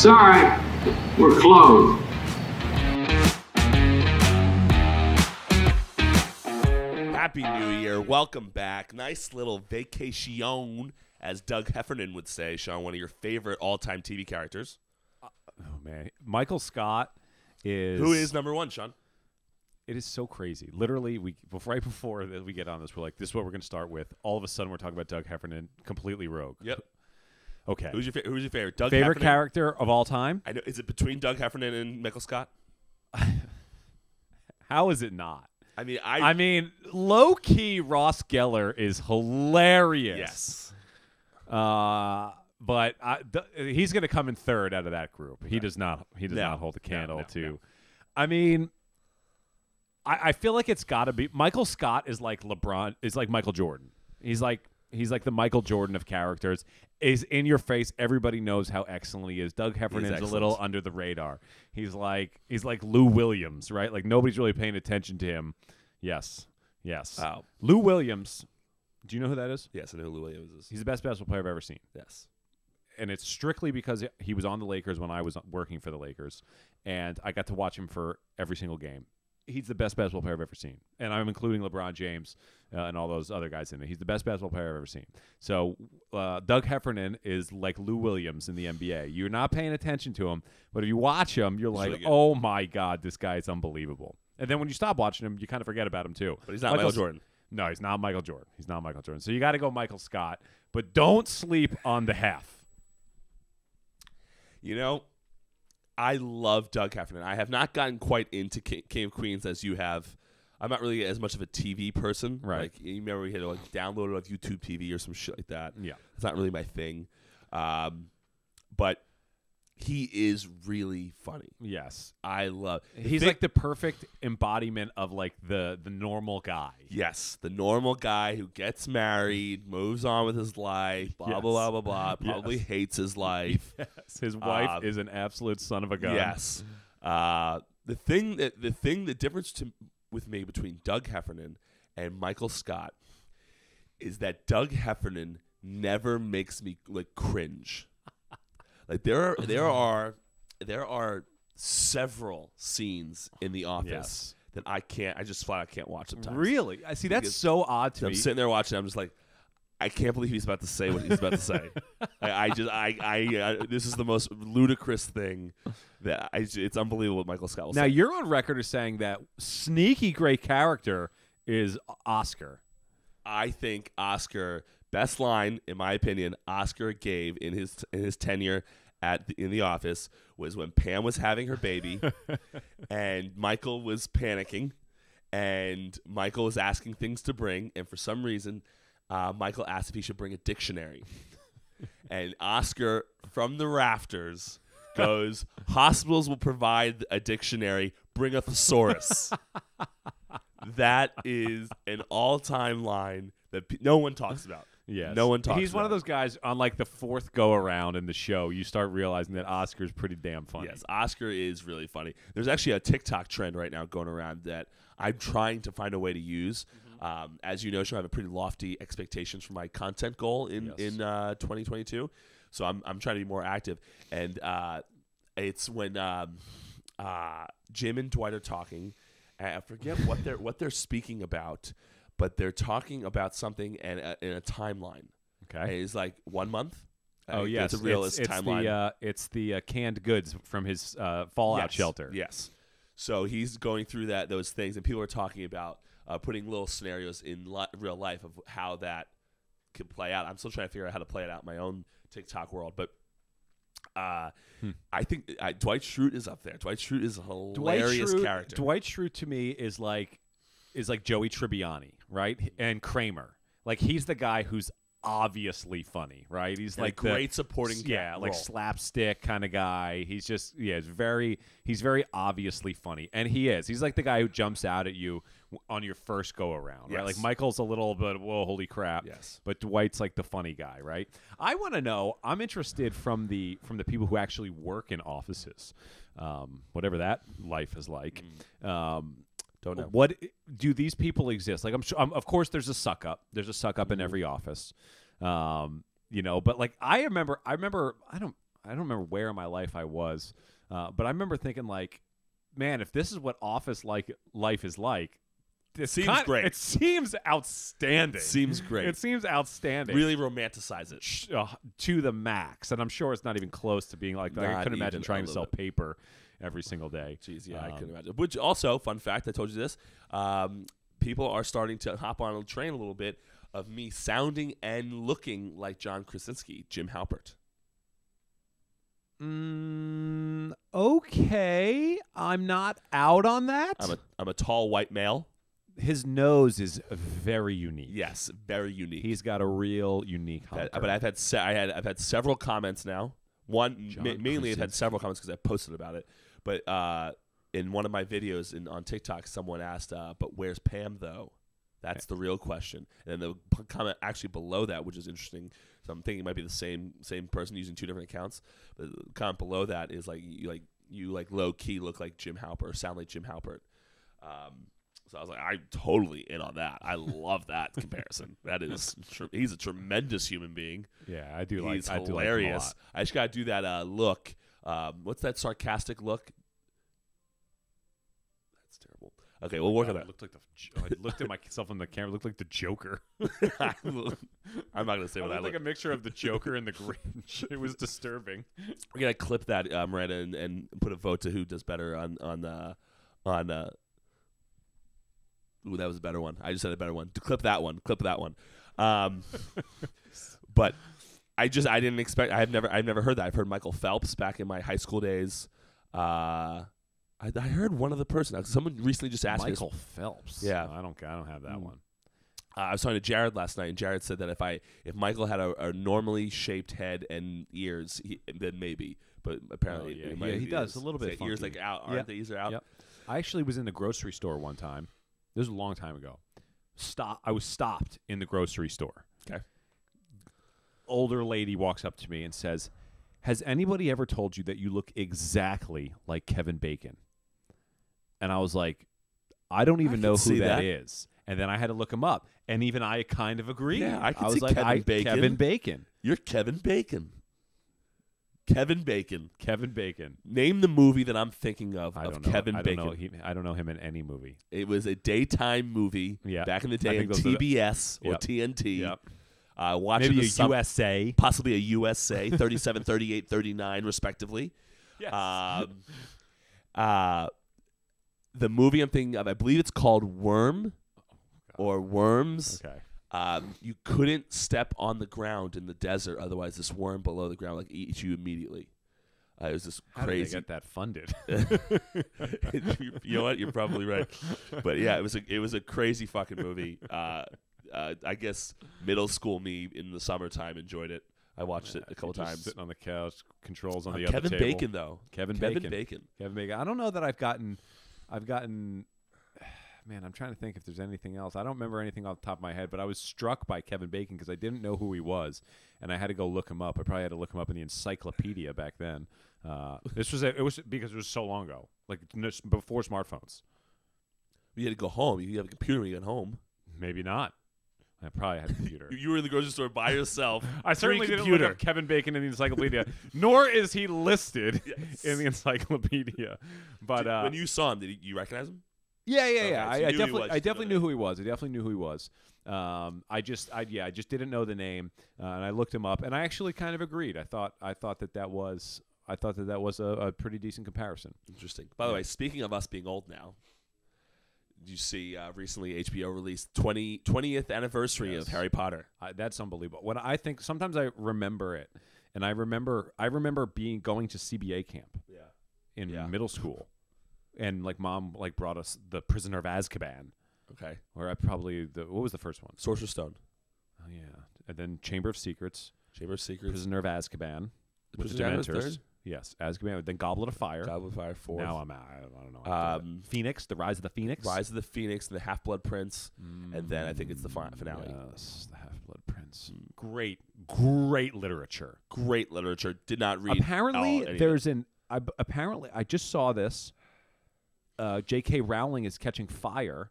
Sorry, we're closed. Happy New Year. Welcome back. Nice little vacation, as Doug Heffernan would say. Sean, one of your favorite all-time TV characters. Oh, man. Micheal Scott is... Who is number one, Sean? It is so crazy. Literally, right before we get on this, we're like, this is what we're going to start with. All of a sudden, we're talking about Doug Heffernan, completely rogue. Yep. Okay. Who's your favorite? Doug favorite Heffernan? character of all time? I know. Is it between Doug Heffernan and Micheal Scott? How is it not? I mean, low-key Ross Geller is hilarious. Yes. But he's going to come in third out of that group. He does not. He does No. not hold a candle to. No. I mean, I feel like it's got to be Micheal Scott is like LeBron. Is like Michael Jordan. He's like the Michael Jordan of characters. Is in your face. Everybody knows how excellent he is. Doug Heffernan's a little under the radar. He's like Lou Williams, right? Like nobody's really paying attention to him. Yes. Wow. Lou Williams. Do you know who that is? Yes, I know who Lou Williams is. He's the best basketball player I've ever seen. Yes. And it's strictly because he was on the Lakers when I was working for the Lakers, and I got to watch him for every single game. He's the best basketball player I've ever seen, and I'm including LeBron James and all those other guys in there. He's the best basketball player I've ever seen. So Doug Heffernan is like Lou Williams in the NBA. You're not paying attention to him, but if you watch him, you're like, really oh, my God, this guy is unbelievable. And then when you stop watching him, you kind of forget about him, too. But he's not Michael Jordan. No, he's not Michael Jordan. He's not Michael Jordan. So you got to go Micheal Scott, but don't sleep on the Hef. You know, I love Doug Heffernan. I have not gotten quite into King of Queens as you have. I'm not really as much of a TV person. Right. Like, you remember we had to download it off YouTube TV or some shit like that. Yeah. It's not really my thing. But he is really funny. Yes. I love. He's like the perfect embodiment of like the normal guy. Yes, the normal guy who gets married, moves on with his life, blah, blah, blah, blah, blah, probably hates his life. Yes. His wife is an absolute son of a gun. Yes. The difference with me between Doug Heffernan and Micheal Scott is that Doug Heffernan never makes me like cringe. Like there are several scenes in The Office that I just flat out can't watch sometimes. Really? I see. That's so odd to me. I'm sitting there watching. I'm just like, I can't believe he's about to say what he's about to say. This is the most ludicrous thing that it's unbelievable what Micheal Scott will say. Now you're on record as saying that sneaky great character is Oscar. I think Oscar, best line in my opinion, Oscar gave in his tenure in the Office was when Pam was having her baby, and Michael was panicking, and Michael was asking things to bring, and for some reason, Michael asked if he should bring a dictionary, and Oscar from the rafters goes, "Hospitals will provide a dictionary. Bring a thesaurus." That is an all-time line that no one talks about. Yes. No one talks about. He's one of those guys on like the fourth go-around in the show. You start realizing that Oscar's pretty damn funny. Yes, Oscar is really funny. There's actually a TikTok trend right now going around that I'm trying to find a way to use. As you know, I have a pretty lofty expectations for my content goal in 2022. So I'm trying to be more active. And it's when Jim and Dwight are talking. I forget what they're speaking about, but they're talking about something in a timeline. Okay, it's like 1 month. Oh yes, it's a realist timeline. It's the canned goods from his fallout shelter. Yes, so he's going through those things, and people are talking about putting little scenarios in real life of how that could play out. I'm still trying to figure out how to play it out in my own TikTok world, but. I think Dwight Schrute is up there. Dwight Schrute is a hilarious character. Dwight Schrute to me is like Joey Tribbiani, right? And Kramer. Like he's the guy who's obviously funny, right? He's like a great supporting like slapstick kind of guy. He's just he's very obviously funny, and he is. He's like the guy who jumps out at you on your first go around, right? Like Michael's a little bit, whoa, holy crap. Yes. But Dwight's like the funny guy, right? I want to know. I'm interested from the people who actually work in offices, whatever that life is like. Don't know. What do these people exist? Like I'm sure, of course, there's a suck up. There's a suck up in every office, but like I remember. don't remember where in my life I was, but I remember thinking like, man, if this is what office life is like, it seems great. It seems outstanding. Seems great. It seems outstanding. Really romanticize it to the max, and I'm sure it's not even close to being like that. I Not couldn't imagine even trying a to sell little paper every single day. Jeez, yeah, I couldn't imagine. Which also, fun fact, I told you this. People are starting to hop on a train a little bit of me sounding and looking like John Krasinski, Jim Halpert. Okay, I'm not out on that. I'm a tall white male. His nose is very unique. Yes, very unique. He's got a real unique hunker. But I've had several comments now. One mainly I've had several comments because I posted about it. But in one of my videos on TikTok, someone asked, "But where's Pam though?" That's the real question. And then the comment actually below that, which is interesting. So I'm thinking it might be the same person using two different accounts. But the comment below that is like you low key look like Jim Halpert or sound like Jim Halpert. So I was like, I'm totally in on that. I love that comparison. That is, he's a tremendous human being. Yeah, I do like. He's I do hilarious. like him a lot. I just gotta do that look. What's that sarcastic look? That's terrible. Okay, we'll work on that. I looked at myself in the camera. Looked like the Joker. I'm not gonna say what I look like. A mixture of the Joker and the Grinch. It was disturbing. We're gonna clip that, Miranda, and put a vote to who does better on. Ooh, that was a better one. I just said a better one. Clip that one. But I didn't expect. I've never heard that. I've heard Michael Phelps back in my high school days. I heard one other person. Someone recently just asked Michael Phelps. Yeah, I don't have that one. I was talking to Jared last night, and Jared said that if Michael had a normally shaped head and ears, then maybe. But apparently, he does a little bit. Ears like out, aren't the ears are out? Yep. I actually was in the grocery store one time. This was a long time ago. I was stopped in the grocery store. Okay. Older lady walks up to me and says, "Has anybody ever told you that you look exactly like Kevin Bacon?" And I was like, I don't even know who that is. And then I had to look him up. And even I kind of agreed. Yeah, I was see like, Kevin Bacon. Kevin Bacon. You're Kevin Bacon. Kevin Bacon. Kevin Bacon. Name the movie that I'm thinking of Kevin Bacon. I don't know him in any movie. It was a daytime movie back in the day on TBS or TNT. Yep. Watching maybe a USA. Possibly a USA, 37, 38, 39, respectively. Yes. The movie I'm thinking of, I believe it's called Worm or Worms. Okay. You couldn't step on the ground in the desert, otherwise this worm below the ground eats you immediately. It was just How crazy. did they get that funded? You know what? You're probably right. But yeah, it was a crazy fucking movie. I guess middle school me in the summertime enjoyed it. I watched it a couple times. Sitting on the couch, controls on the other Kevin table. Bacon though. Kevin Bacon. I don't know that I've gotten. Man, I'm trying to think if there's anything else. I don't remember anything off the top of my head, but I was struck by Kevin Bacon because I didn't know who he was, and I had to go look him up. I probably had to look him up in the encyclopedia back then. It was because it was so long ago, like before smartphones. You had to go home. You have a computer when you get home. Maybe not. I probably had a computer. You were in the grocery store by yourself. I certainly didn't look up Kevin Bacon in the encyclopedia, nor is he listed in the encyclopedia. But when you saw him, did you recognize him? Yeah. Okay, so I definitely knew who he was. I just didn't know the name, and I looked him up, and I actually kind of agreed. I thought that was a pretty decent comparison. Interesting. By the way, speaking of us being old now, did you see recently HBO released 20th anniversary of Harry Potter? That's unbelievable. When I think sometimes I remember it, and I remember going to CBA camp in middle school. And Mom brought us The Prisoner of Azkaban. Okay. Or what was the first one? Sorcerer's Stone. Oh yeah. And then Chamber of Secrets. Prisoner of Azkaban. With the Dementors. Yes, Azkaban. Then Goblet of Fire. Goblet of Fire 4. Now I don't know. Phoenix, The Rise of the Phoenix. Rise of the Phoenix and the Half-Blood Prince. And then I think it's the finale. Yes, the Half-Blood Prince. Great literature. Great literature. Did not read. Apparently, I just saw this. J.K. Rowling is catching fire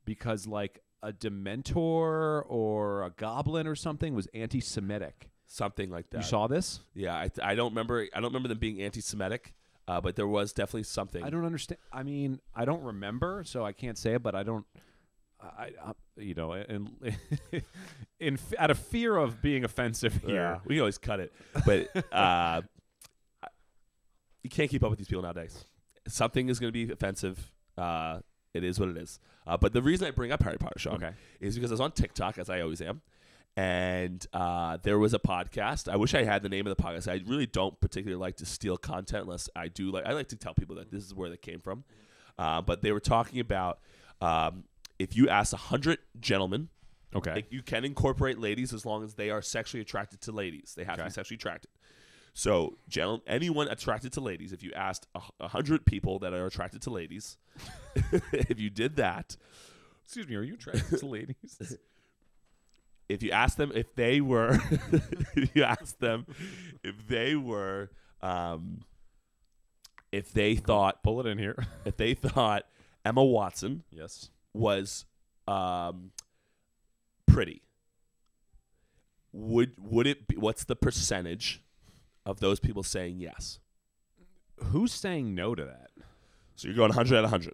because a Dementor or a Goblin or something was anti-Semitic. something like that. You saw this? Yeah, I don't remember. I don't remember them being anti-Semitic, but there was definitely something. I don't understand. I mean, I don't remember, so I can't say it. But I don't. And out of fear of being offensive here, we can always cut it. But you can't keep up with these people nowadays. Something is going to be offensive. It is what it is. But the reason I bring up Harry Potter, Sean, is because I was on TikTok, as I always am, and there was a podcast. I wish I had the name of the podcast. I really don't particularly like to steal content unless I do. I like to tell people that this is where they came from. But they were talking about if you ask 100 gentlemen, you can incorporate ladies as long as they are sexually attracted to ladies. They have to be sexually attracted. So, anyone attracted to ladies, if you asked 100 people that are attracted to ladies, if you did that, excuse me, are you attracted to ladies? If you asked them if they were, if they thought, pull it in here, if they thought Emma Watson, was pretty, would it be? What's the percentage of those people saying yes? Who's saying no to that? So you're going 100 out of 100.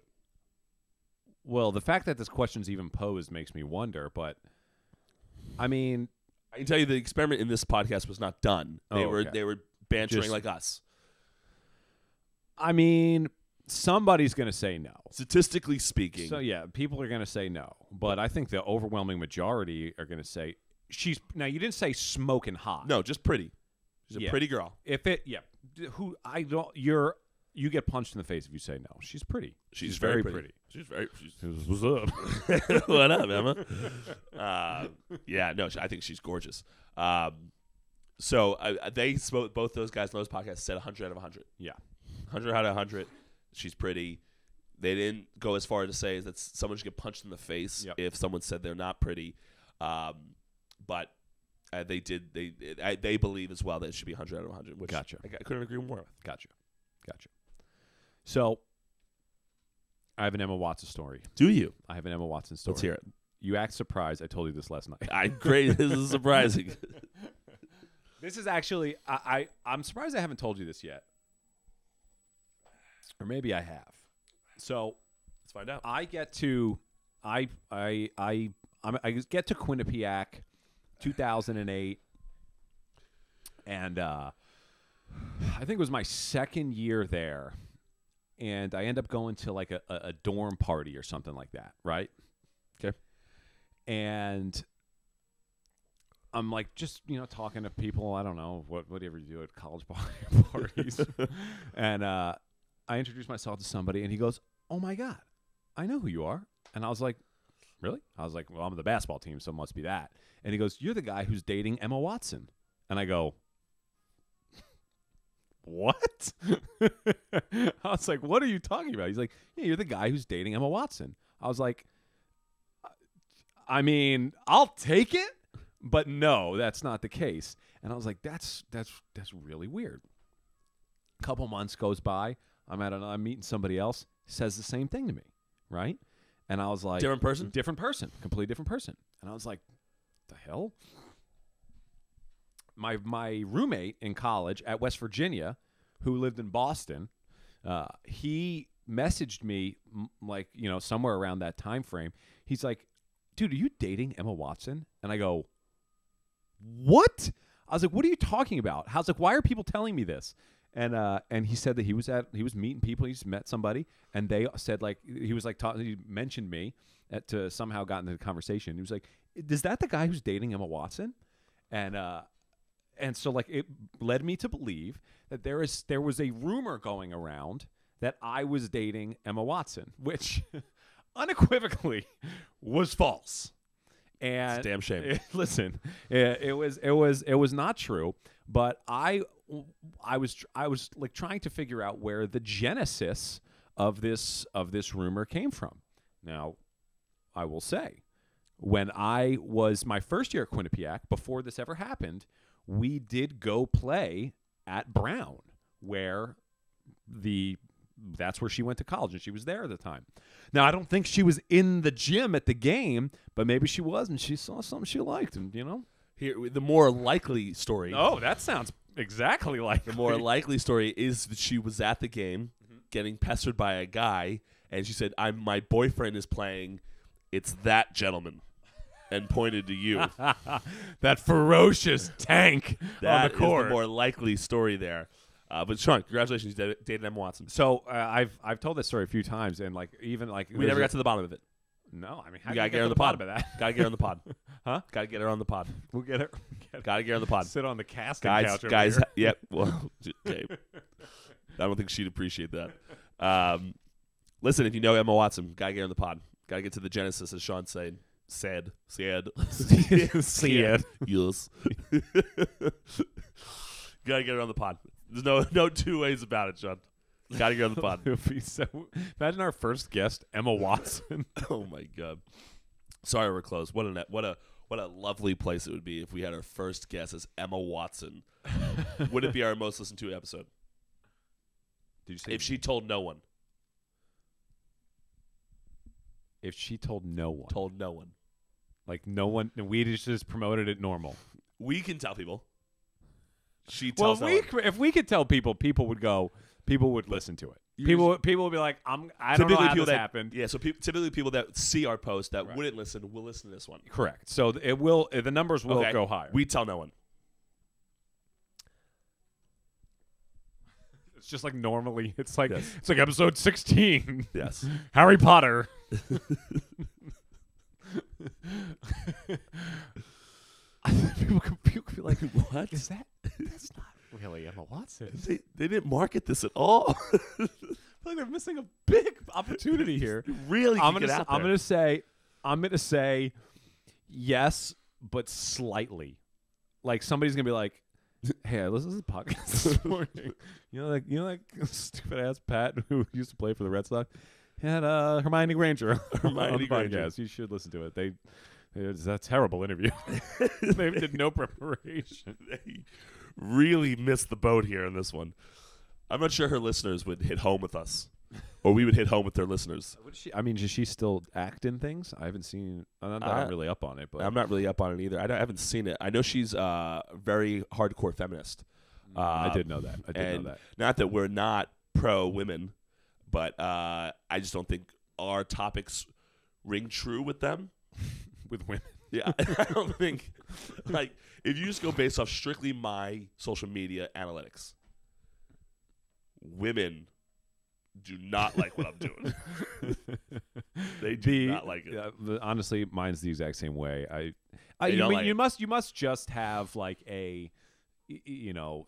Well, the fact that this question's even posed makes me wonder, but I mean, I can tell you the experiment in this podcast was not done. They were bantering like us. I mean, somebody's going to say no. Statistically speaking. So yeah, people are going to say no, but I think the overwhelming majority are going to say she's. Now, you didn't say smoking hot. No, just pretty. She's a pretty girl. You get punched in the face if you say no. She's pretty. She's very pretty. What's up? What up, Emma? I think she's gorgeous. So they spoke, both those guys on those podcasts said 100 out of 100. Yeah. 100 out of 100. She's pretty. They didn't go as far as to say that someone should get punched in the face if someone said they're not pretty. But they did. They believe as well that it should be 100 out of 100. Which gotcha. I couldn't agree more with. Gotcha. So, I have an Emma Watson story. Do you? I have an Emma Watson story. Let's hear it. You act surprised. I told you this last night. Great. This is surprising. This is actually. I'm surprised I haven't told you this yet, or maybe I have. So, let's find out. I get to Quinnipiac, 2008, and I think it was my second year there, and I end up going to like a dorm party or something like that, right? Okay. And I'm like just talking to people. I don't know whatever you do at college parties, and I introduced myself to somebody, and he goes, "Oh my God, I know who you are." And I was like, "Really?" I was like, "Well, I'm on the basketball team, so it must be that." And he goes, "You're the guy who's dating Emma Watson." And I go, "What?" I was like, "What are you talking about?" He's like, "Yeah, you're the guy who's dating Emma Watson." I was like, "I mean, I'll take it, but no, that's not the case." And I was like, "That's really weird." A couple months goes by. I'm meeting somebody else, says the same thing to me, right? And I was like, different person, completely different person. And I was like, the hell? My roommate in college at West Virginia, who lived in Boston, he messaged me somewhere around that time frame. He's like, "Dude, are you dating Emma Watson?" And I go, "What?" I was like, "What are you talking about?" I was like, "Why are people telling me this?" And he said that he was meeting people. He's met somebody, and they said he mentioned me to somehow got into the conversation. He was like, "Is that the guy who's dating Emma Watson?" And so it led me to believe that there was a rumor going around that I was dating Emma Watson, which unequivocally was false. And it's a damn shame. Listen, it was not true, but I was like trying to figure out where the genesis of this rumor came from. Now, I will say, when I was my first year at Quinnipiac, before this ever happened, we did go play at Brown, where that's where she went to college, and she was there at the time. Now, I don't think she was in the gym at the game, but maybe she was, and she saw something she liked, and Here, the more likely story. Oh, that sounds exactly like The more likely story is that she was at the game, getting pestered by a guy, and she said, my boyfriend is playing. It's that gentleman. And pointed to you. That ferocious tank That on the court. is the more likely story there. But Sean, congratulations, you dated Emma Watson. So I've told this story a few times, and We never got to the bottom of it. No, I mean, You how do gotta you get her on the bottom pod. of that? Gotta get her on the pod. Huh? Gotta get her on the pod. We'll get her. Gotta get her on the pod. Sit on the casting Guys, couch over guys. here. Yep. Well, okay. I don't think she'd appreciate that. Listen, if you know Emma Watson, gotta get her on the pod. Gotta get to the genesis, as Sean said. Said. Said. Yes. Gotta get her on the pod. There's no two ways about it, Sean. Gotta get on the pod. Imagine our first guest, Emma Watson. Oh my God. Sorry, we're close. What a lovely place it would be if we had our first guest as Emma Watson. Would it be our most listened to episode? Did you say if she told no one? If she told no one. Told no one. Like no one. We just promoted it normal. We can tell people. She tells well, no one. if we could tell people, people would go. People would listen to it. People would be like, I don't know how this happened. Yeah, so typically people that see our post that wouldn't listen will listen to this one. Correct. So it will. The numbers will go higher. We tell no one. It's just like normally. It's like Yes. it's like episode 16. Yes. Harry Potter. People could be like, What? Is that? That's not really Emma Watson. They didn't market this at all. I feel like they're missing a big opportunity here. Really? I'm gonna say yes, but slightly. Like somebody's gonna be like, "Hey, I listened to the podcast this morning. You know, like stupid ass Pat who used to play for the Red Sox. He had Hermione Granger on the podcast. You should listen to it. It's a terrible interview. They did no preparation. They really missed the boat here in this one. I'm not sure her listeners would hit home with us, or we would hit home with their listeners. Does she still act in things? I haven't seen. I'm not really up on it, but I'm not really up on it either. I haven't seen it. I know she's very hardcore feminist. I did know that. Not that we're not pro women, but I just don't think our topics ring true with them. With women. Yeah, I don't think, like, if you just go based off strictly my social media analytics, women do not like what I'm doing. They do not like it. Honestly, mine's the exact same way. You must just have like a,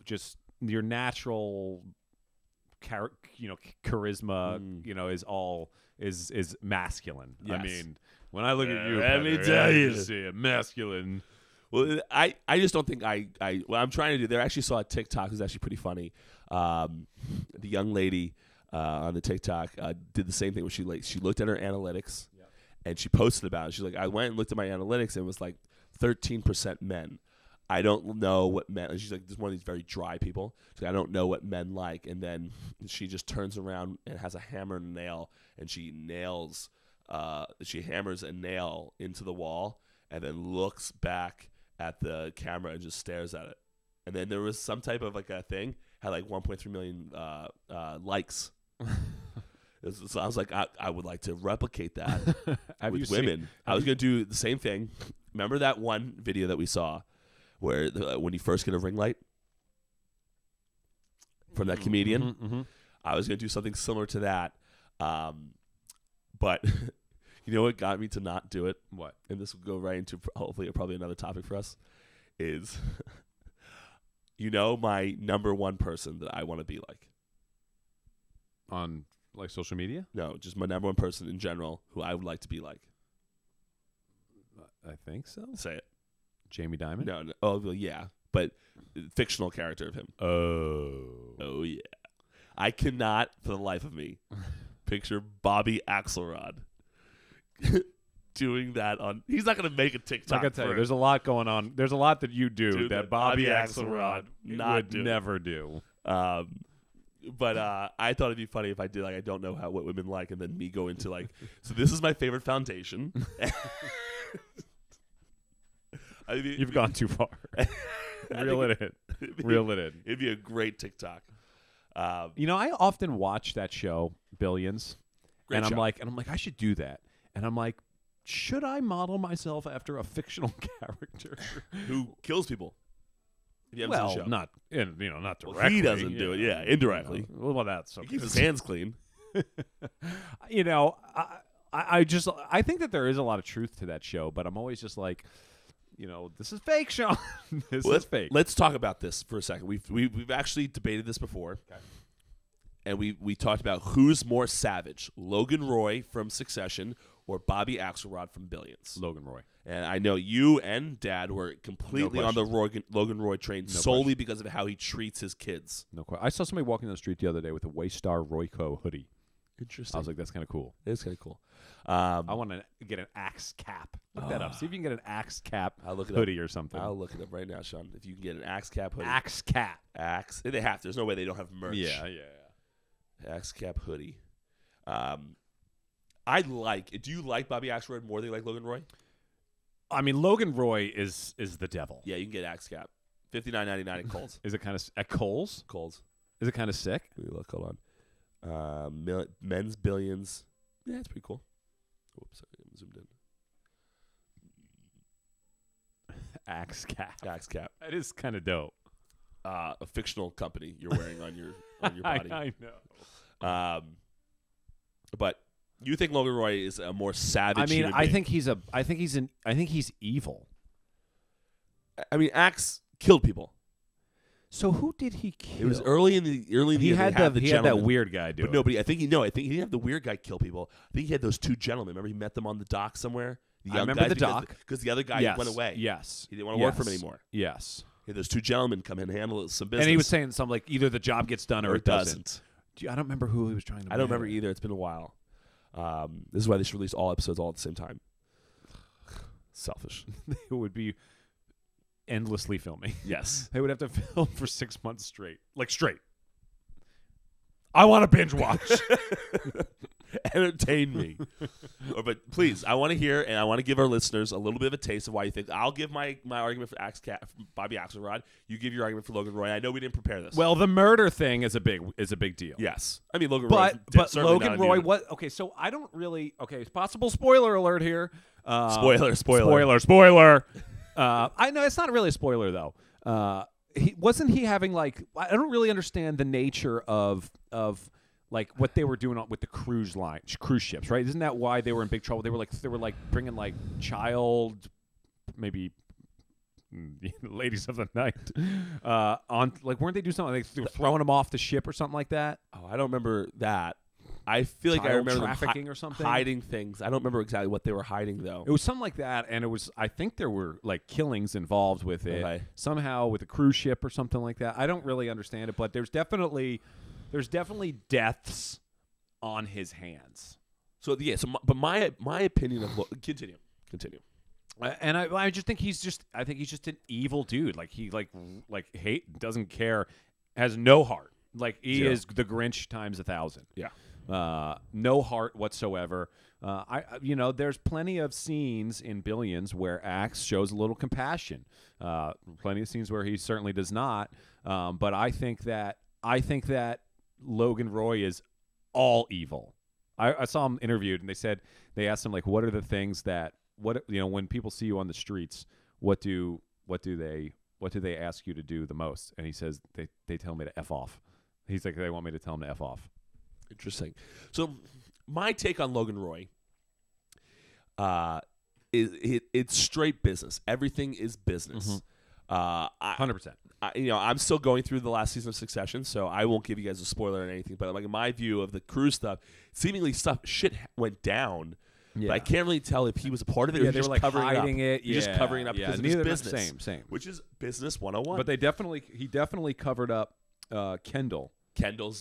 just your natural, charisma, is masculine. Yes. I mean, when I look at you, let me Peter, tell I you. just see it masculine. Well, I just don't think what I'm trying to do. There actually saw a TikTok. It was actually pretty funny. The young lady on the TikTok did the same thing where she looked at her analytics and she posted about it. She's like, I went and looked at my analytics and it was like 13% men. I don't know what men. And she's like, this is one of these very dry people. She's like, I don't know what men like. And then she just turns around and has a hammer and nail and she hammers a nail into the wall and then looks back at the camera and just stares at it. And then there was some type of like a thing, had like 1.3 million likes. So I was like, I would like to replicate that with women. I was going to do the same thing. Remember that one video that we saw where when you first get a ring light from that comedian? Mm-hmm. I was going to do something similar to that. But you know what got me to not do it? What? And this will go right into hopefully probably another topic for us is, my number one person that I want to be like. On like social media? No, just my number one person in general who I would like to be like. I think so. Say it. Jamie Dimon? No. Oh, well, yeah. But fictional character of him. Oh, yeah. I cannot, for the life of me, picture Bobby Axelrod doing that on. He's not going to make a TikTok. I got to tell you, there's a lot going on. There's a lot that you do that Bobby Axelrod would never do. But I thought it'd be funny if I did like I don't know what women like, and then me go into like, so this is my favorite foundation. I mean, You've gone too far. Reel it in. Reel it in. It'd be a great TikTok. I often watch that show, Billions, Great and show. I'm like, I should do that. And I'm like, should I model myself after a fictional character who kills people? If you haven't seen the show. not not directly. Well, he doesn't do it. Yeah, indirectly. Well, that's He okay. keeps his hands clean. I think that there is a lot of truth to that show, but I'm always just like, this is fake, Sean. This is fake. Let's talk about this for a second. We've actually debated this before, and we talked about who's more savage, Logan Roy from Succession or Bobby Axelrod from Billions. Logan Roy. And I know you and Dad were completely on the Logan Roy train solely because of how he treats his kids. No question. I saw somebody walking down the street the other day with a Waystar Royco hoodie. Interesting. I was like, that's kind of cool. It is kind of cool. I want to get an Axe cap. Look that up. See if you can get an Axe cap look it hoodie or something. I'll look it up right now, Sean. If you can get an Axe cap hoodie. Axe cap. Axe. They have to. There's no way they don't have merch. Yeah. Axe cap hoodie. Do you like Bobby Axelrod more than you like Logan Roy? I mean, Logan Roy is the devil. Yeah, you can get Axe cap. $59.99 at Kohl's. Is it kind of at Kohl's? Kohl's. Is it kind of sick? Let me look. Hold on. Men's Billions. Yeah, it's pretty cool. Oops, I zoomed in. Axe cap. Axe cap. That is kind of dope. A fictional company you're wearing on your body. I know. But you think Logan Roy is a more savage? I mean, human I being? think he's evil. I mean, Axe killed people. So who did he kill? It was early in the year. He they had the that gentleman. weird guy do But it. nobody. I think he didn't have the weird guy kill people. I think he had those two gentlemen. Remember, he met them on the dock somewhere. I remember the dock because the other guy went away. Yes, he didn't want to work for him anymore. Yes, He had those two gentlemen come in and handle some business. and he was saying something like either the job gets done or it doesn't. I don't remember who he was trying to. I don't remember either. It's been a while. This is why they should release all episodes all at the same time. Selfish. It would be endlessly filming. Yes. They would have to film for 6 months straight. Like straight. I want to binge watch. Entertain me. But please, I want to hear and I want to give our listeners a little bit of a taste of why you think. I'll give my argument for Bobby Axelrod. You give your argument for Logan Roy. I know we didn't prepare this. Well, the murder thing is a big deal. Yes. I mean, Logan But Roy. Logan Roy, what? Okay, so I don't really. Okay, possible spoiler alert here. Spoiler. I know it's not really a spoiler though. He having like I don't really understand the nature of like what they were doing with the cruise ships, right? Isn't that why they were in big trouble? They were like bringing like child, maybe ladies of the night on, like, weren't they doing something like they were throwing them off the ship or something like that? Oh, I don't remember that. I feel like I remember trafficking them or something, hiding things. I don't remember exactly what they were hiding though. It was something like that, and I think there were like killings involved with it somehow with a cruise ship or something like that. I don't really understand it, but there's definitely deaths on his hands. So yeah, but my opinion of continue. And I just think he's just an evil dude. Like he like doesn't care, has no heart. Like he is the Grinch times 1,000. Yeah. No heart whatsoever. There's plenty of scenes in Billions where Axe shows a little compassion. Plenty of scenes where he certainly does not. But I think that Logan Roy is all evil. I saw him interviewed, and they asked him like, what are the things that when people see you on the streets, what do they ask you to do the most? And he says they tell me to F off. He's like, they want me to tell him to F off. Interesting. So my take on Logan Roy is it's straight business. Everything is business. 100%. I'm still going through the last season of Succession, so I won't give you guys a spoiler or anything. But like in my view of the cruise stuff, seemingly shit went down. Yeah. But I can't really tell if he was a part of it or they just were like covering hiding it. Yeah. Just covering it up because of his business. Same. Which is business 101. But he definitely covered up Kendall's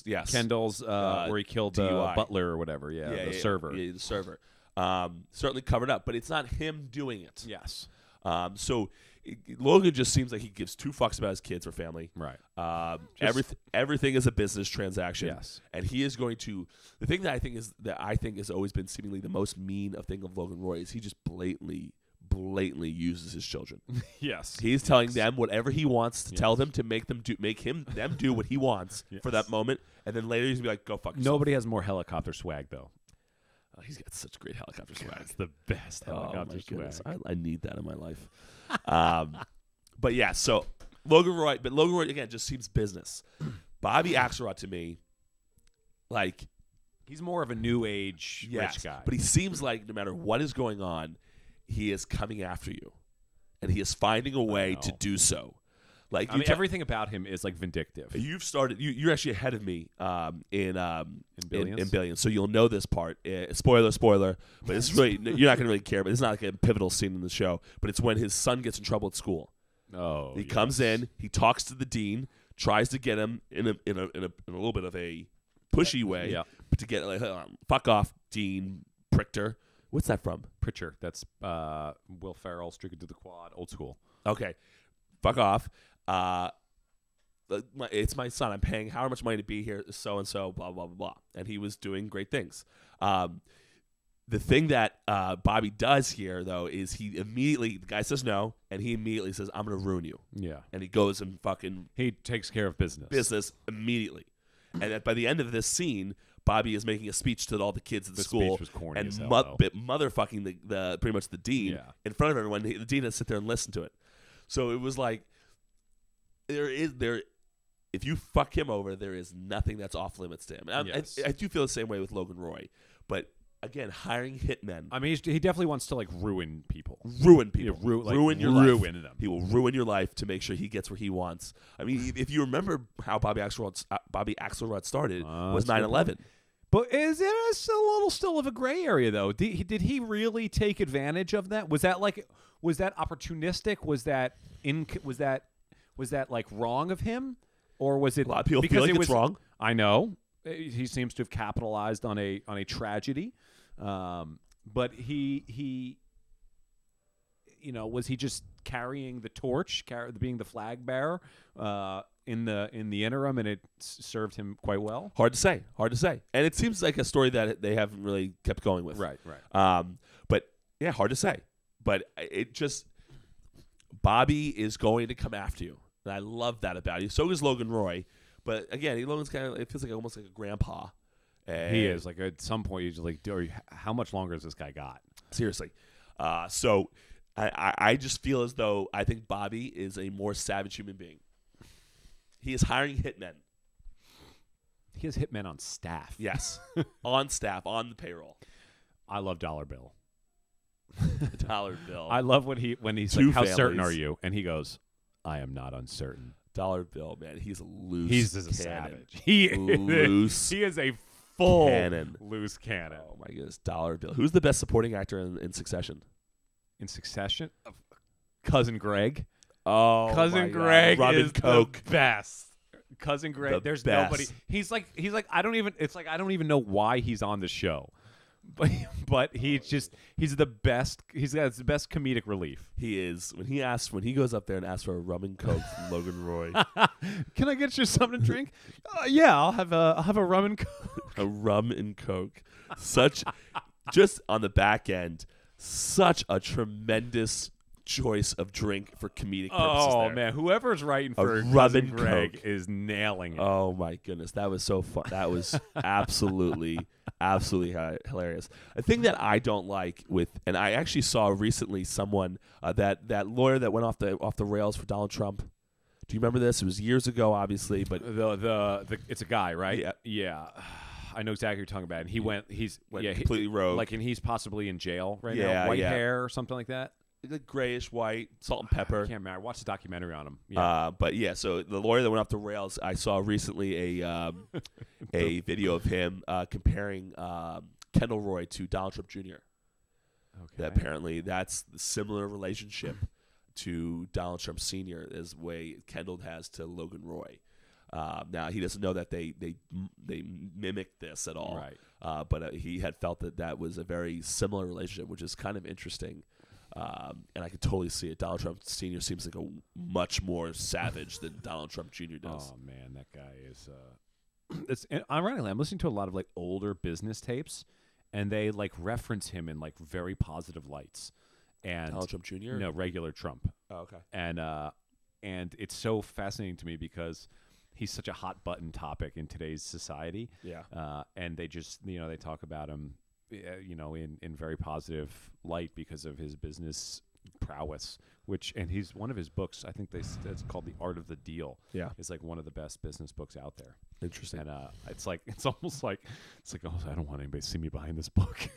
where he killed the butler or whatever. The server. Yeah, the server. Certainly covered up, but it's not him doing it. Yes. So Logan just seems like he gives two fucks about his kids or family. Right. Everything is a business transaction. Yes. And he is going to. The thing that I think has always been seemingly the most mean thing of Logan Roy is he just blatantly blatantly uses his children. Yes. He's telling them whatever he wants to tell them to make them do what he wants for that moment, and then later he's gonna be like, "Go fuck yourself." Nobody has more helicopter swag though. Oh, he's got such great helicopter swag. It's the best helicopter swag. I need that in my life. But yeah, so Logan Roy again just seems business. Bobby Axelrod to me, like, he's more of a new age rich guy. But he seems like no matter what is going on, he is coming after you, and he is finding a way to do so. Like, I mean, everything about him is like vindictive. You've started. You're actually ahead of me in Billions? in Billions, so you'll know this part. Spoiler, but it's really you're not gonna really care. But it's not like a pivotal scene in the show. But it's when his son gets in trouble at school. Oh, he comes in, he talks to the dean, tries to get him in a little bit of a pushy way, but to get like, fuck off, Dean Prichter. What's that from? Pritchard. That's Will Ferrell, Streaking Through the Quad, old school. Okay, fuck off. It's my son. I'm paying however much money to be here, so and so, blah blah blah blah. And he was doing great things. The thing that Bobby does here, though, is the guy says no, and he immediately says, "I'm going to ruin you." Yeah, and he goes and fucking he takes care of business immediately. And that by the end of this scene, Bobby is making a speech to all the kids at the school, speech was corny and as hell, motherfucking the pretty much the dean in front of everyone. The dean had to sit there and listen to it. So it was like if you fuck him over, there is nothing that's off limits to him. I do feel the same way with Logan Roy, but again, hiring hitmen. I mean, he definitely wants to like ruin people. Ruin people. Ruin your life. Ruin them. He will ruin your life to make sure he gets where he wants. I mean, if you remember how Bobby Axelrod started was 9/11. But is it a little still of a gray area though? Did he really take advantage of that? Was that opportunistic? Was that like wrong of him, or was it? A lot of people feel like it's wrong. I know he seems to have capitalized on a tragedy, but he was he just carrying the torch, being the flag bearer in the interim, and it served him quite well? Hard to say, and it seems like a story that they haven't really kept going with. Right. But yeah, hard to say. But it just Bobby is going to come after you. And I love that about you. So is Logan Roy. But again, Logan's it feels like almost like a grandpa. And he is. Like at some point, you're just like, dude, how much longer has this guy got? Seriously. So I just feel as though I think Bobby is a more savage human being. He is hiring hitmen. He has hitmen on staff. Yes. On staff, on the payroll. I love Dollar Bill. Dollar Bill. I love when he's like, how certain are you? And he goes, I am not uncertain. Dollar Bill, man, he's a loose. He's a cannon. savage. He is a full cannon. Loose cannon. Oh my goodness, Dollar Bill. Who's the best supporting actor in Succession? In Succession, Cousin Greg. Oh, Cousin Greg Robin is Coke. The best. Cousin Greg. There's best. nobody. He's like I don't even know why he's on the show. But he's the best. He's got the best comedic relief. He is when he goes up there and asks for a rum and coke from Logan Roy. Can I get you something to drink? Yeah, I'll have a rum and coke. A rum and coke. Such just on the back end, such a tremendous choice of drink for comedic purposes. Oh there. Man, whoever's writing for Cousin Greg Coke is nailing it. Oh my goodness, that was so fun. That was absolutely hilarious. A thing that I don't like and I actually saw recently someone that lawyer that went off the rails for Donald Trump. Do you remember this? It was years ago, obviously, but the it's a guy, right? Yeah. I know exactly what you're talking about. And he went completely rogue. Like, and he's possibly in jail right Yeah, now. White yeah. hair or something like that. Like grayish white, salt and pepper. I can't remember. I watched a documentary on him. Yeah. But yeah, so the lawyer that went off the rails, I saw recently a video of him comparing Kendall Roy to Donald Trump Jr. Okay. That apparently that's the similar relationship to Donald Trump Sr. as the way Kendall has to Logan Roy. Now he doesn't know that they mimicked this at all. Right. But he had felt that was a very similar relationship, which is kind of interesting. And I could totally see it. Donald Trump Sr. seems like a much more savage than Donald Trump Jr. does. Oh man, that guy is. It's ironically, I'm listening to a lot of like older business tapes, and they like reference him in like very positive lights. and Donald Trump Jr.? No, regular Trump. Oh, okay. And it's so fascinating to me because he's such a hot button topic in today's society. Yeah. And they just, they talk about him, in very positive light because of his business prowess, and he's one of his books, I think it's called The Art of the Deal. Yeah. It's like one of the best business books out there. Interesting. And it's almost like, oh, I don't want anybody to see me behind this book.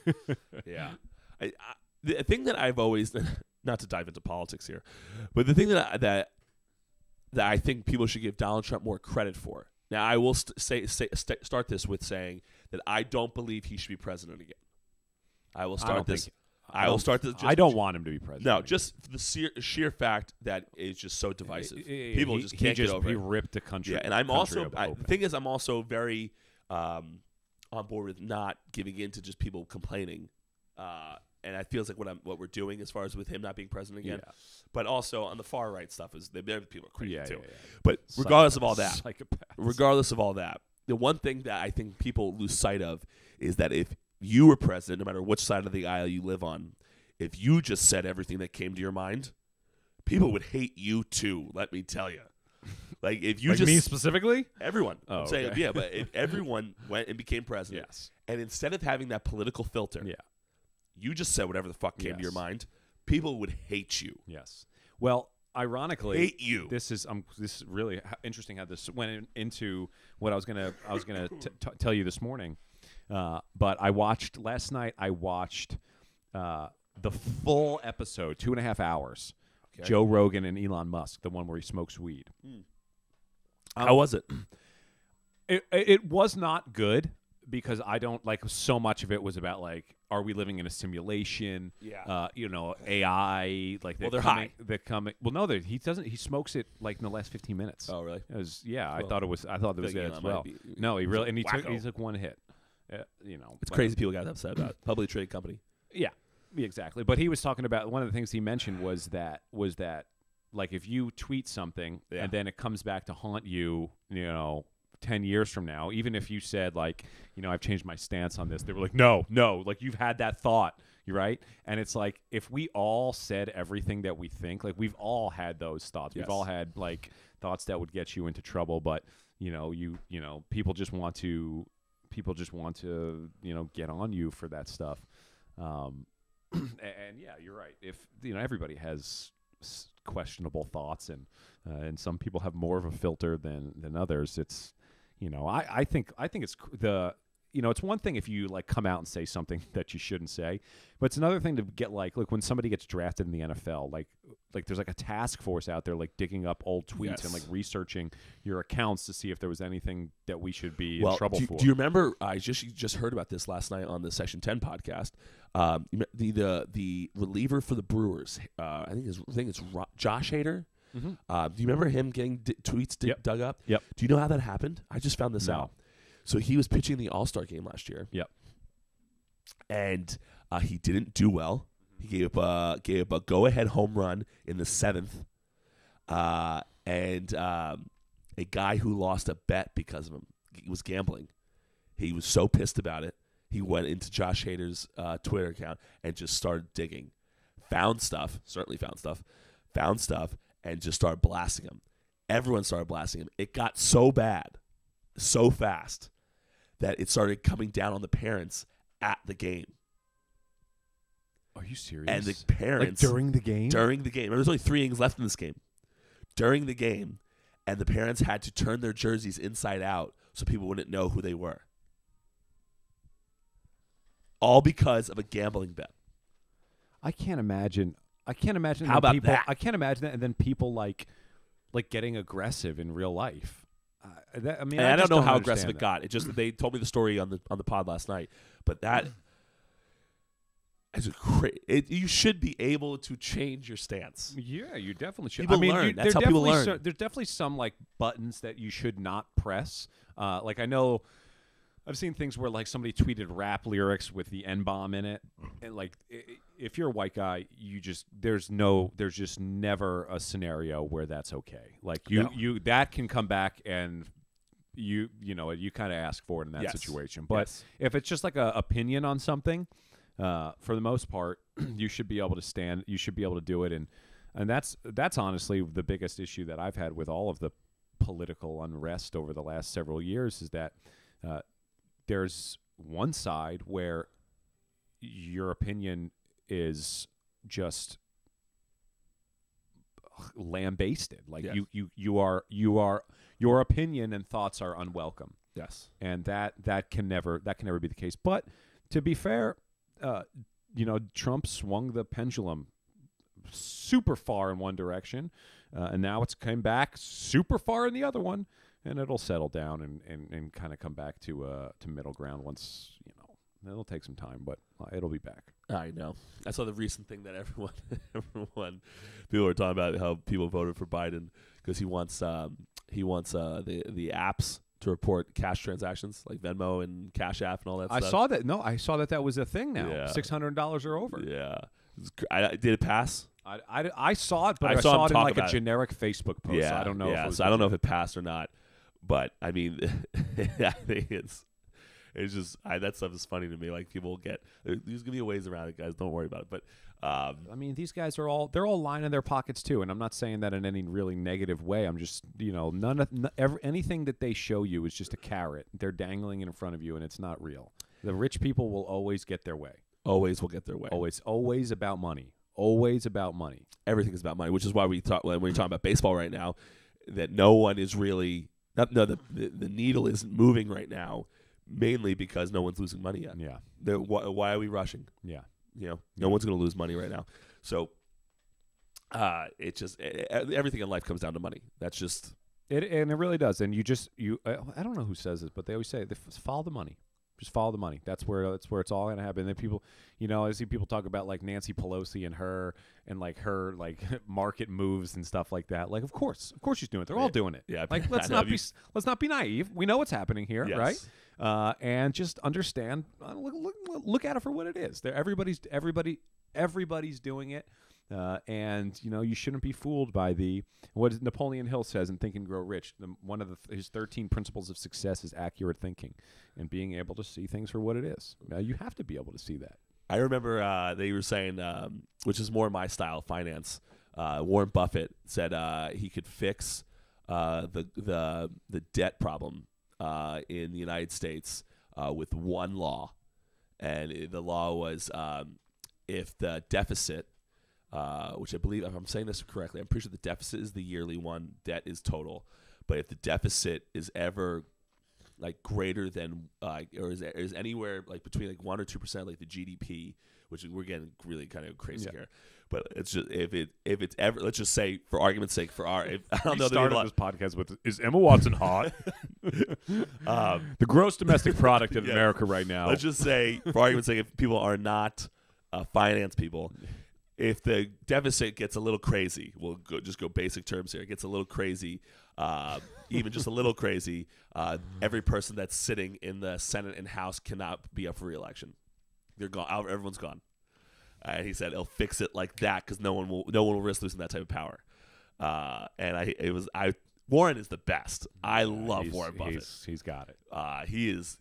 Yeah. The thing that I've always, not to dive into politics here, but the thing that I think people should give Donald Trump more credit for. Now, I will start this with saying that I don't believe he should be president again. I will start this. I don't want him to be president. No, just the sheer fact that it's just so divisive. People just can't get over it. He ripped the country. Yeah, and I'm also the thing is I'm also very on board with not giving in to just people complaining. And it feels like what we're doing as far as with him not being president again. Yeah. But also on the far right stuff is people are crazy too. Yeah. But regardless of all that, the one thing that I think people lose sight of is that if you were president, no matter which side of the aisle you live on, if you just said everything that came to your mind, people would hate you too. Let me tell you. Like if you me specifically, everyone. Oh, I'm saying, yeah, but if everyone went and became president, yes, and instead of having that political filter, you just said whatever the fuck came to your mind, people would hate you. Yes. Well, ironically, hate you. This is really interesting how this went into what I was gonna tell you this morning. But last night. I watched the full episode, 2.5 hours. Okay. Joe Rogan and Elon Musk, the one where he smokes weed. How was it? It was not good because I don't like so much of it was about like, are we living in a simulation? Yeah. AI. Like they're high. They're coming. Well, no, he doesn't. He smokes it like in the last 15 minutes. Oh, really? I thought it was good as well. No, he really and he took one hit. It's crazy people got upset about it. Publicly traded company. Yeah, exactly. But he was talking about one of the things he mentioned was that like if you tweet something and then it comes back to haunt you, 10 years from now, even if you said like, I've changed my stance on this, they were like, no, like you've had that thought, you're right. And it's like if we all said everything that we think, like we've all had those thoughts. Yes. We've all had like thoughts that would get you into trouble, but people just want to get on you for that stuff. And yeah, you're right. If everybody has questionable thoughts and some people have more of a filter than others, it's I think it's it's one thing if you like come out and say something that you shouldn't say, but it's another thing to get like when somebody gets drafted in the NFL, like there's like a task force out there like digging up old tweets and like researching your accounts to see if there was anything that we should be in trouble for. Do you remember? I just heard about this last night on the Section 10 podcast. The reliever for the Brewers, I think it's Josh Hader. Mm-hmm. Do you remember him getting tweets dug up? Yep. Do you know how that happened? I just found this out. So he was pitching the All-Star game last year. Yep. And he didn't do well. He gave up a go-ahead home run in the 7th. And a guy who lost a bet because of him. He was gambling. He was so pissed about it. He went into Josh Hader's Twitter account and just started digging. Found stuff, and just started blasting him. Everyone started blasting him. It got so bad, so fast, that it started coming down on the parents at the game. Are you serious? And the parents... Like during the game? During the game. There was only 3 innings left in this game. During the game, and the parents had to turn their jerseys inside out so people wouldn't know who they were. All because of a gambling bet. I can't imagine. How about that? I can't imagine that, and then people like getting aggressive in real life. I don't know how aggressive it got. It just they told me the story on the pod last night, but that is you should be able to change your stance. Yeah, you definitely should. People learn. That's how people learn. There's definitely some like buttons that you should not press. Like I know. I've seen things where like somebody tweeted rap lyrics with the N-bomb in it, and like if you're a white guy, there's just never a scenario where that's okay. Like you that can come back and you kind of ask for it in that situation. But if it's just like a opinion on something, for the most part, you should be able to stand. You should be able to do it, and that's honestly the biggest issue that I've had with all of the political unrest over the last several years is that there's one side where your opinion is just lambasted. Like Yes. you are your opinion and thoughts are unwelcome. Yes. And that can never be the case. But to be fair, Trump swung the pendulum super far in one direction, and now it's come back super far in the other one, and it'll settle down and kind of come back to middle ground once, it'll take some time, but it'll be back. I know. I saw the recent thing that everyone people were talking about how people voted for Biden because he wants the apps to report cash transactions like Venmo and Cash App and all that stuff. I saw that. No, I saw that was a thing now. Yeah. $600 or over. Yeah. Did it pass? I saw it, but I saw saw him it in talk like a about it. generic Facebook post. Yeah. I don't know. Yeah. If it was So I don't know if it passed or not, but I mean, I think it's just that stuff is funny to me. Like people there's gonna be ways around it, guys. Don't worry about it. But I mean, these guys are all lining their pockets too, and I'm not saying that in any really negative way. I'm just anything that they show you is just a carrot. They're dangling it in front of you, and it's not real. The rich people will always get their way. Always will get their way. Always about money. Always about money. Everything is about money, which is why we talk when we're talking about baseball right now. That no one is really the needle isn't moving right now. Mainly because no one's losing money yet. Yeah. Why are we rushing? Yeah. No one's going to lose money right now. So it's just everything in life comes down to money. That's just it, and it really does. And I don't know who says this, but they always say follow the money. Just follow the money. That's where it's all going to happen. And then people, I see people talk about like Nancy Pelosi and her market moves and stuff like that. Like, of course she's doing it. They're all doing it. Yeah. Like, let's not be naive. We know what's happening here, yes. right? And just understand. Look at it for what it is. Everybody's doing it. And you shouldn't be fooled by what Napoleon Hill says in Think and Grow Rich. One of his 13 principles of success is accurate thinking and being able to see things for what it is. You have to be able to see that. I remember they were saying, which is more my style, finance. Warren Buffett said he could fix the debt problem in the United States with one law, and the law was if the deficit. Which I believe, if I'm saying this correctly, I'm pretty sure the deficit is the yearly one, debt is total. But if the deficit is ever like greater than, or is anywhere like between like 1 or 2%, like the GDP, which we're getting really kind of crazy here. But it's just if it's ever, let's just say for argument's sake, I don't know. Started this podcast with is Emma Watson hot? The gross domestic product in America right now. Let's just say for argument's sake, if people are not finance people. If the deficit gets a little crazy, we'll go basic terms here. It gets a little crazy, even just a little crazy. Every person that's sitting in the Senate and House cannot be up for re-election. They're gone. Everyone's gone. And he said he'll fix it like that because no one will risk losing that type of power. Warren is the best. I love Warren Buffett. He's got it. He is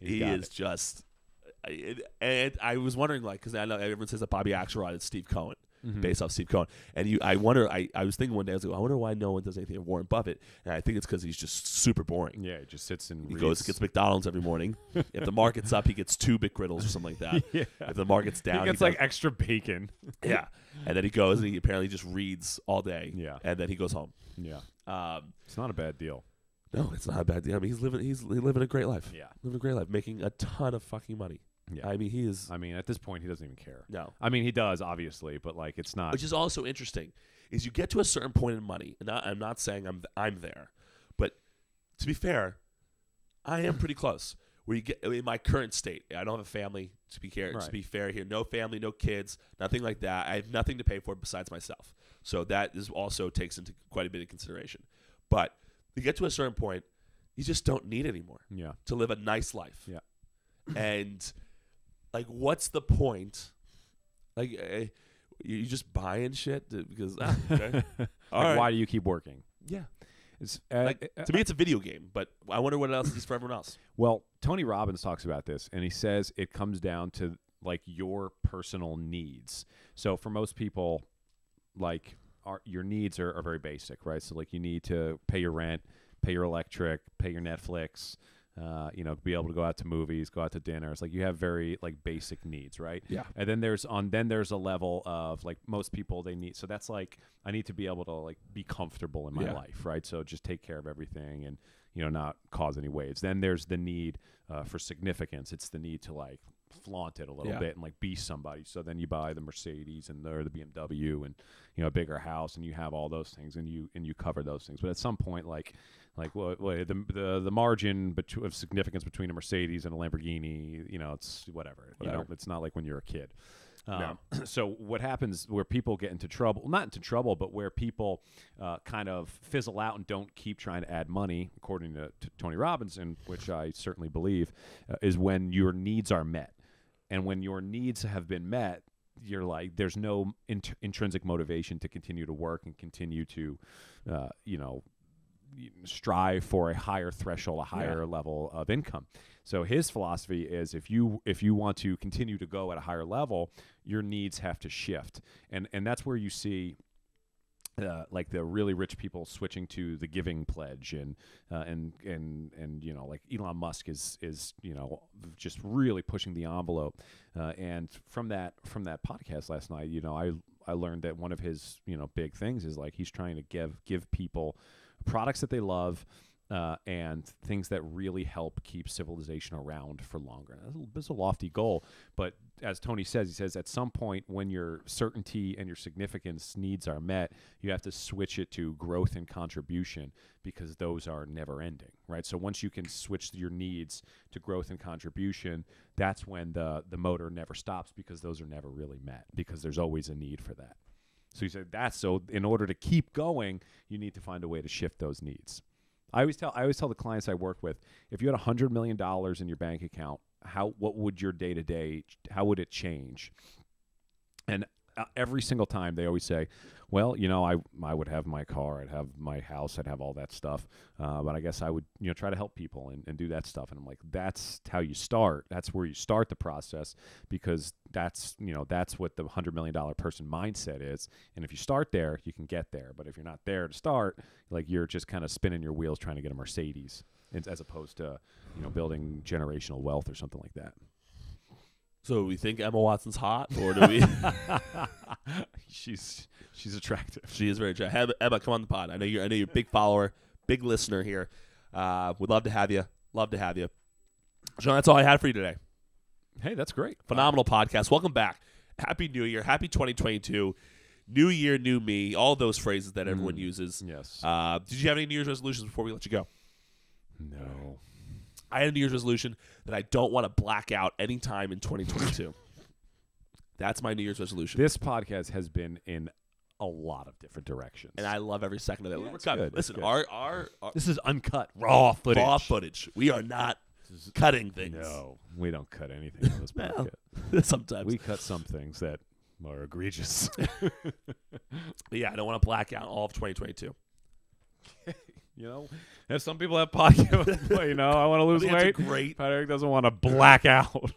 just. And I was wondering, like, because I know everyone says that Bobby Axelrod is Steve Cohen. Based off Steve Cohen. And I wonder, I was thinking one day, I was like, I wonder why no one does anything of Warren Buffett. And I think it's because he's just super boring. Yeah, he just sits and gets McDonald's every morning. If the market's up, he gets 2 McGriddles or something like that. Yeah. If the market's down, he gets like extra bacon. Yeah. And then he goes and he apparently just reads all day. Yeah. And then he goes home. Yeah. It's not a bad deal. No, it's not a bad deal. I mean, he's living a great life. Yeah. Living a great life, making a ton of fucking money. Yeah. I mean, he is. I mean, at this point, he doesn't even care. No. I mean, he does, obviously, but like, it's not. Which is also interesting, is you get to a certain point in money, and I'm not saying I'm there, but to be fair, I am pretty close. Where you get in my current state, I don't have a family. To be fair here, no family, no kids, nothing like that. I have nothing to pay for besides myself. So that is also takes into quite a bit of consideration. But you get to a certain point, you just don't need anymore. Yeah. To live a nice life. Yeah. And like, what's the point? Like, you just buying shit because okay. Why do you keep working? Yeah. It's to me, it's a video game, but I wonder what else is for everyone else. Well, Tony Robbins talks about this, and he says it comes down to like your personal needs. So for most people, like your needs are very basic, right? So like you need to pay your rent, pay your electric, pay your Netflix, be able to go out to movies, go out to dinner. It's like you have very like basic needs, right? Yeah. And then there's a level of like most people they need. So that's like I need to be able to like be comfortable in my life, right? So just take care of everything and not cause any waves. Then there's the need for significance. It's the need to like flaunt it a little bit and like be somebody. So then you buy the Mercedes or the BMW and a bigger house, and you have all those things, and you cover those things. But at some point, the margin of significance between a Mercedes and a Lamborghini, it's whatever. It's not like when you're a kid. No. So what happens where people get into trouble, not into trouble, but where people kind of fizzle out and don't keep trying to add money, according to Tony Robbins, and which I certainly believe, is when your needs are met. And when your needs have been met, you're like, there's no intrinsic motivation to continue to work and continue to, strive for a higher threshold, a higher level of income. So his philosophy is if you want to continue to go at a higher level, your needs have to shift. And that's where you see like the really rich people switching to the giving pledge and like Elon Musk is just really pushing the envelope. And from that podcast last night, I learned that one of his big things is like he's trying to give people products that they love and things that really help keep civilization around for longer. That's a lofty goal, but as Tony says, he says at some point when your certainty and your significance needs are met, you have to switch it to growth and contribution because those are never ending, right? So once you can switch your needs to growth and contribution, that's when the motor never stops because those are never really met because there's always a need for that. So he said so in order to keep going, you need to find a way to shift those needs. I always tell the clients I work with, if you had $100 million in your bank account, what would your day-to-day, how would it change? And every single time they always say, well, I would have my car, I'd have my house, I'd have all that stuff, but I guess I would try to help people and do that stuff. And I'm like, that's how you start. That's where you start the process because that's what the $100 million person mindset is. And if you start there, you can get there. But if you're not there to start, like you're just kind of spinning your wheels trying to get a Mercedes as opposed to building generational wealth or something like that. So we think Emma Watson's hot, or do we? She's attractive. She is very attractive. Emma, come on the pod. I know you're a big follower, big listener here. Would love to have you. Love to have you. John, that's all I had for you today. Hey, that's great. Phenomenal podcast. Welcome back. Happy New Year. Happy 2022. New year, new me. All those phrases that everyone uses. Yes. Did you have any New Year's resolutions before we let you go? No. I had a New Year's resolution that I don't want to black out anytime in 2022. That's my New Year's resolution. This podcast has been in a lot of different directions, and I love every second of it. Yeah, We're cutting. Listen, our this is uncut, raw footage. Raw footage. We are not cutting things. No, we don't cut anything on this podcast. Sometimes we cut some things that are egregious. But yeah, I don't want to black out all of 2022. If some people have podcasts, I want to lose weight. Great. Patrick doesn't want to black out. Well,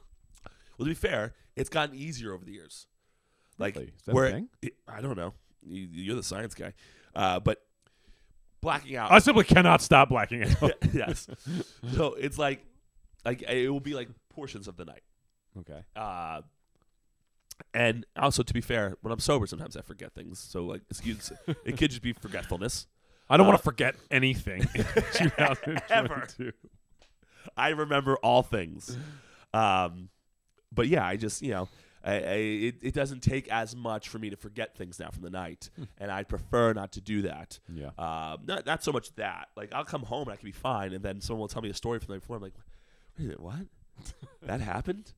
to be fair, it's gotten easier over the years. Like, really? Is that a thing? I don't know. You're the science guy. But blacking out. I simply cannot stop blacking out. Yes. So it's like it will be like portions of the night. Okay. And also, to be fair, when I'm sober, sometimes I forget things. So, like, it could just be forgetfulness. I don't want to forget anything. Ever. I remember all things. But yeah, I just, it doesn't take as much for me to forget things now from the night. And I'd prefer not to do that. Yeah. Not so much that. Like, I'll come home and I can be fine. And then someone will tell me a story from the night before. I'm like, wait a minute, what? That happened?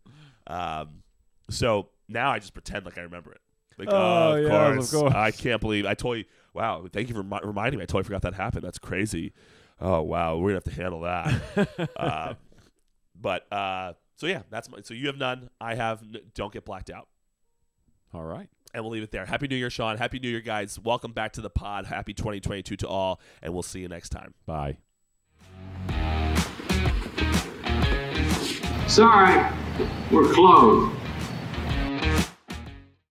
So now I just pretend like I remember it. Like, of course. I can't believe I told you. Wow, thank you for reminding me. I totally forgot that happened. That's crazy. Oh wow, we're gonna have to handle that. So yeah, so you have none. I have. Don't get blacked out. All right, and we'll leave it there. Happy New Year, Sean. Happy New Year, guys. Welcome back to the pod. Happy 2022 to all, and we'll see you next time. Bye. Sorry, we're closed.